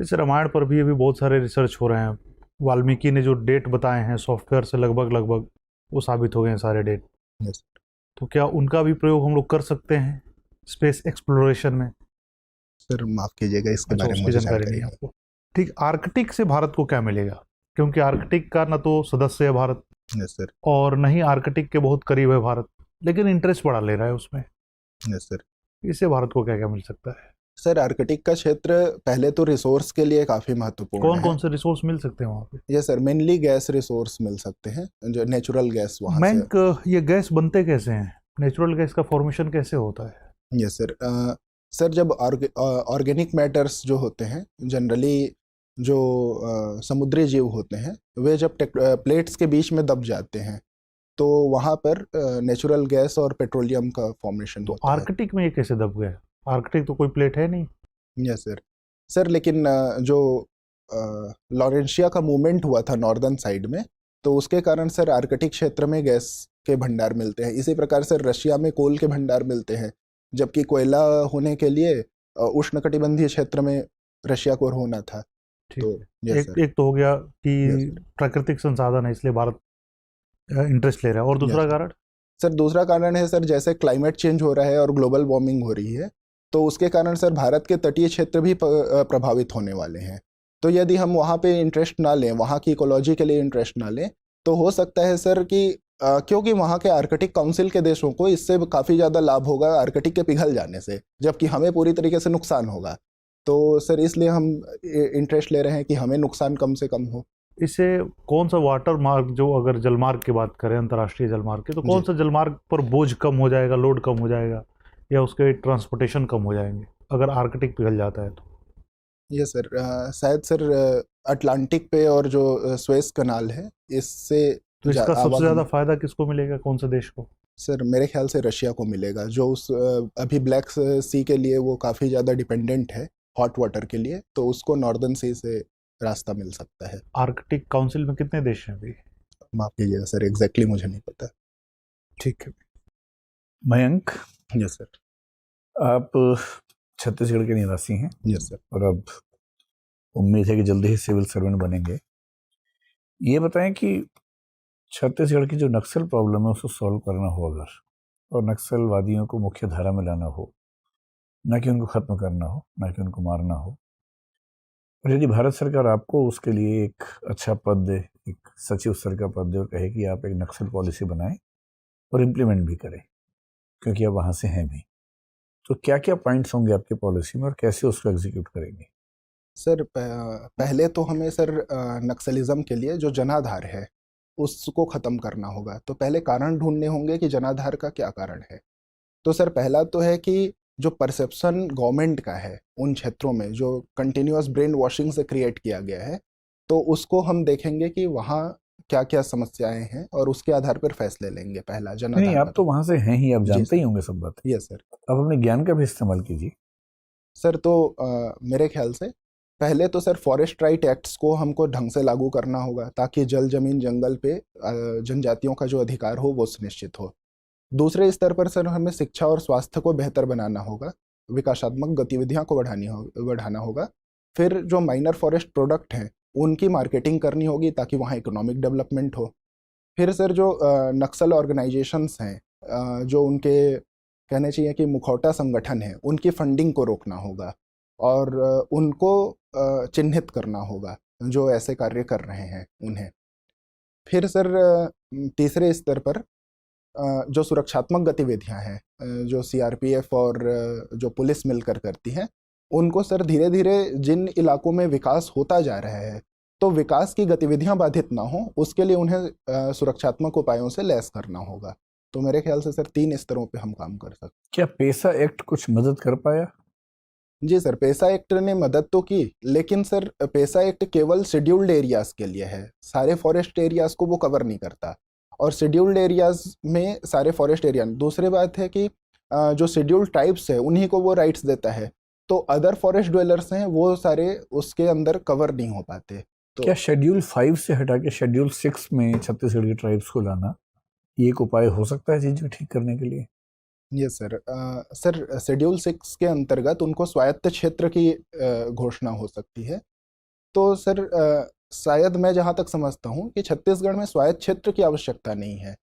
इस रामायण पर भी अभी बहुत सारे रिसर्च हो रहे हैं। वाल्मीकि ने जो डेट बताए हैं सॉफ्टवेयर से लगभग लगभग वो साबित हो गए हैं सारे डेट। यस तो क्या उनका भी प्रयोग हम लोग कर सकते हैं स्पेस एक्सप्लोरेशन में? सर, माफ कीजिएगा, इसके अच्छा, बारे में उसकी मुझे जानकारी नहीं जानकारी है नहीं। आपको। ठीक, आर्कटिक से भारत को क्या मिलेगा? क्योंकि आर्कटिक का न तो सदस्य है भारत यस सर। और न ही आर्कटिक के बहुत करीब है भारत, लेकिन इंटरेस्ट बड़ा ले रहा है उसमें। Yes sir. इससे भारत को क्या क्या मिल सकता है? सर, आर्कटिक का क्षेत्र पहले तो रिसोर्स के लिए काफ़ी महत्वपूर्ण कौन है। कौन से रिसोर्स मिल सकते हैं वहाँ पे? ये सर, मेनली गैस रिसोर्स मिल सकते हैं, जो नेचुरल गैस वहाँ से। बैंक, ये गैस बनते कैसे हैं? नेचुरल गैस का फॉर्मेशन कैसे होता है? ये सर, सर जब ऑर्गेनिक मैटर्स जो होते हैं जनरली, जो समुद्री जीव होते हैं, वे जब प्लेट्स के बीच में दब जाते हैं तो वहाँ पर नेचुरल गैस और पेट्रोलियम का फॉर्मेशन तो होता है। आर्कटिक में ये कैसे दब गए? आर्कटिक तो कोई प्लेट है नहीं। Yes sir. सर लेकिन जो लॉरेंशिया का मूवमेंट हुआ था नॉर्दर्न साइड में, तो उसके कारण सर आर्कटिक क्षेत्र में गैस के भंडार मिलते हैं। इसी प्रकार से रशिया में कोल के भंडार मिलते हैं, जबकि कोयला होने के लिए उष्णकटिबंधीय क्षेत्र में रशिया को होना था। ठीक तो है, यस एक सर। एक तो हो गया यस कि सर। प्राकृतिक संसाधन है इसलिए भारत इंटरेस्ट ले रहा है, और यस दूसरा सर। कारण? सर दूसरा कारण है सर, जैसे क्लाइमेट चेंज हो रहा है और ग्लोबल वार्मिंग हो रही है, तो उसके कारण सर भारत के तटीय क्षेत्र भी प्रभावित होने वाले हैं। तो यदि हम वहाँ पे इंटरेस्ट ना लें, वहाँ की इकोलॉजी के लिए इंटरेस्ट ना लें, तो हो सकता है सर कि क्योंकि वहाँ के आर्कटिक काउंसिल के देशों को इससे काफ़ी ज़्यादा लाभ होगा आर्कटिक के पिघल जाने से, जबकि हमें पूरी तरीके से नुकसान होगा। तो सर इसलिए हम इंटरेस्ट ले रहे हैं कि हमें नुकसान कम से कम हो। इससे कौन सा वाटर मार्ग, जो अगर जलमार्ग की बात करें अंतर्राष्ट्रीय जलमार्ग की, तो कौन जी। सा जलमार्ग पर बोझ कम हो जाएगा, लोड कम हो जाएगा, या उसके ट्रांसपोर्टेशन कम हो जाएंगे अगर आर्कटिक पिघल जाता है तो? ये सर शायद सर अटलांटिक पे और जो स्वेज कनाल है, इससे तो इसका सबसे ज़्यादा आवागमन। फायदा किसको मिलेगा, कौन से देश को? सर मेरे ख्याल से रशिया को मिलेगा, जो उस अभी ब्लैक सी के लिए वो काफ़ी ज़्यादा डिपेंडेंट है हॉट वाटर के लिए, तो उसको नॉर्दर्न सी से रास्ता मिल सकता है। आर्कटिक काउंसिल में कितने देश हैं अभी? माफ़ कीजिएगा सर, एग्जैक्टली मुझे नहीं पता। ठीक है। Mayank, yes sir. आप छत्तीसगढ़ के निवासी हैं यस सर। और अब उम्मीद है कि जल्दी ही सिविल सर्वेंट बनेंगे। ये बताएं कि छत्तीसगढ़ की जो नक्सल प्रॉब्लम है उसको सॉल्व करना हो अगर, और नक्सलवादियों को मुख्य धारा में लाना हो, ना कि उनको खत्म करना हो, ना कि उनको मारना हो, और यदि भारत सरकार आपको उसके लिए एक अच्छा पद दे, एक सचिव स्तर का पद दे और कहे कि आप एक नक्सल पॉलिसी बनाएं और इम्प्लीमेंट भी करें, क्योंकि आप वहाँ से हैं भी, तो क्या क्या पॉइंट्स होंगे आपकी पॉलिसी में और कैसे उसको एग्जीक्यूट करेंगे? सर पहले तो हमें सर नक्सलिज्म के लिए जो जनाधार है उसको ख़त्म करना होगा। तो पहले कारण ढूंढने होंगे कि जनाधार का क्या कारण है। तो सर पहला तो है कि जो परसेप्शन गवर्नमेंट का है उन क्षेत्रों में, जो कंटिन्यूअस ब्रेन वॉशिंग से क्रिएट किया गया है, तो उसको हम देखेंगे कि वहाँ क्या क्या समस्याएं हैं और उसके आधार पर फैसले लेंगे। पहला नहीं, जनाधार आप का तो वहाँ से हैं ही, आप जी जानते सर। ही होंगे सब बातें। Yes sir. आप अपने ज्ञान का भी इस्तेमाल कीजिए। सर तो मेरे ख्याल से पहले तो सर फॉरेस्ट राइट एक्ट्स को हमको ढंग से लागू करना होगा, ताकि जल जमीन जंगल पे जनजातियों का जो अधिकार हो वो सुनिश्चित हो। दूसरे स्तर पर सर हमें शिक्षा और स्वास्थ्य को बेहतर बनाना होगा, विकासात्मक गतिविधियां को बढ़ाना होगा। फिर जो माइनर फॉरेस्ट प्रोडक्ट हैं उनकी मार्केटिंग करनी होगी, ताकि वहाँ इकोनॉमिक डेवलपमेंट हो। फिर सर जो नक्सल ऑर्गेनाइजेशंस हैं, जो उनके कहने चाहिए कि मुखौटा संगठन है, उनकी फंडिंग को रोकना होगा और उनको चिन्हित करना होगा जो ऐसे कार्य कर रहे हैं उन्हें। फिर सर तीसरे स्तर पर जो सुरक्षात्मक गतिविधियां हैं, जो सीआरपीएफ और जो पुलिस मिलकर करती हैं, उनको सर धीरे धीरे जिन इलाकों में विकास होता जा रहा है, तो विकास की गतिविधियां बाधित ना हो, उसके लिए उन्हें सुरक्षात्मक उपायों से लैस करना होगा। तो मेरे ख्याल से सर 3 स्तरों पे हम काम कर सकते हैं। क्या पेसा एक्ट कुछ मदद कर पाया? जी सर, पेसा एक्ट ने मदद तो की, लेकिन सर पेसा एक्ट केवल शेड्यूल्ड एरियाज के लिए है, सारे फॉरेस्ट एरियाज को वो कवर नहीं करता। और शेड्यूल्ड एरियाज में सारे फॉरेस्ट एरिया, दूसरी बात है कि जो शेड्यूल्ड ट्राइब्स है उन्हीं को वो राइट्स देता है, तो अदर फॉरेस्ट ड्वेलर्स हैं वो सारे उसके अंदर कवर नहीं हो पाते। तो क्या शेड्यूल 5 से हटा के शेड्यूल 6 में छत्तीसगढ़ की ट्राइब्स को लाना ये एक उपाय हो सकता है चीज़ें ठीक करने के लिए? Yes sir. सर शेड्यूल 6 के अंतर्गत उनको स्वायत्त क्षेत्र की घोषणा हो सकती है, तो सर शायद मैं जहाँ तक समझता हूँ कि छत्तीसगढ़ में स्वायत्त क्षेत्र की आवश्यकता नहीं है,